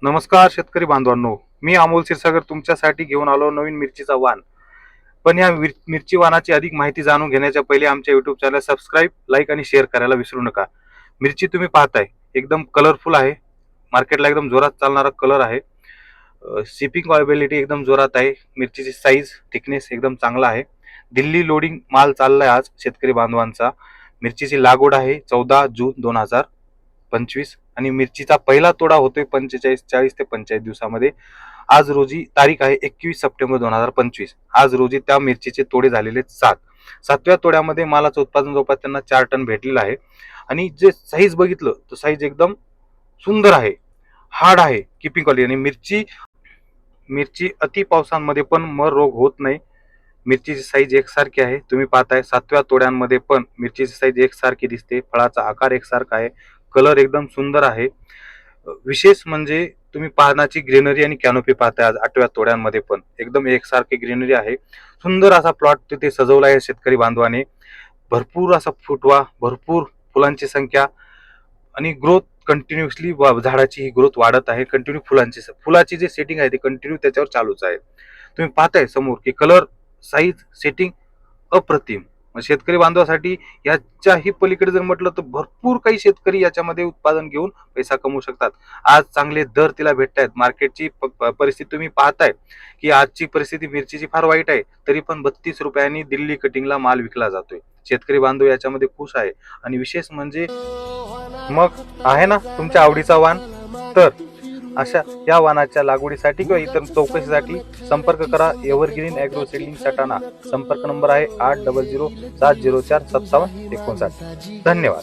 नमस्कार शेतकरी बांधवांनो, मी अमोल क्षीरसागर तुमच्यासाठी घेऊन आलो नवीन मिरचीचा वाण. पण या मिरची वाणाची अधिक माहिती जाणून घेण्याच्या पहिले आमच्या युट्यूब चॅनल सबस्क्राईब, लाईक आणि शेअर करायला विसरू नका. मिरची तुम्ही पाहताय एकदम कलरफुल आहे. मार्केटला एकदम जोरात चालणारा कलर आहे. शिपिंग अवेलेबिलिटी एकदम जोरात आहे. मिरचीची साईज थिकनेस एकदम चांगला आहे. दिल्ली लोडिंग माल चाललाय आज शेतकरी बांधवांचा. मिरचीची लागवड आहे 14 जून 2025 आणि मिरचीचा पहिला तोडा होतोय 40 ते 45 दिवसामध्ये. आज रोजी तारीख आहे 21 सप्टेंबर 2025. आज रोजी त्या मिरचीचे तोडे झालेले 7व्या तोड्यामध्ये मालाचं उत्पादन जवळपास त्यांना 4 टन भेटलेलं आहे. आणि जे साईज बघितलं तर साईज एकदम सुंदर आहे, हार्ड आहे, किपिंग क्वालिटी. आणि मिरची अति पावसांमध्ये पण मर रोग होत नाही. मिरचीची साईज एकसारखी आहे. तुम्ही पाहताय 7व्या तोड्यांमध्ये पण मिरचीची साईज एकसारखी दिसते. फळाचा आकार एकसारखा आहे. कलर एकदम सुंदर आहे. विशेष म्हणजे तुम्ही पानाची ग्रीनरी आणि कॅनोपी पाहताय आज 8व्या तोड्यांमध्ये पण एकदम एकसारखी ग्रीनरी आहे. सुंदर असा प्लॉट तिथे सजवला आहे शेतकरी बांधवाने. भरपूर असा फुटवा, भरपूर फुलांची संख्या आणि ग्रोथ कंटिन्युअसली झाडाची ही ग्रोथ वाढत आहे. कंटिन्यू फुलाची जे सेटिंग आहे ते कंटिन्यू त्याच्यावर चालूच आहे. तुम्ही पाहताय समोर की कलर, साईज, सेटिंग अप्रतिम. शेतकरी बांधवासाठी याच्याही पलीकडे जर म्हटलं तर भरपूर काही शेतकरी याच्यामध्ये उत्पादन घेऊन पैसा कमवू शकतात. आज चांगले दर तिला भेटत आहेत. मार्केटची परिस्थिती तुम्ही पाहताय की आजची परिस्थिती मिरचीची फार वाईट आहे. तरी पण 32 रुपयांनी दिल्ली कटिंगला माल विकला जातोय. शेतकरी बांधव याच्यामध्ये खुश आहे. आणि विशेष म्हणजे मग आहे ना तुमच्या आवडीचा वाण. तर अशा या वाणाच्या लागवडीसाठी किंवा इतर चौकशीसाठी संपर्क करा एव्हरग्रीन ॲग्रो सीडलिंग सटाणा. संपर्क नंबर आहे 8007045759. धन्यवाद.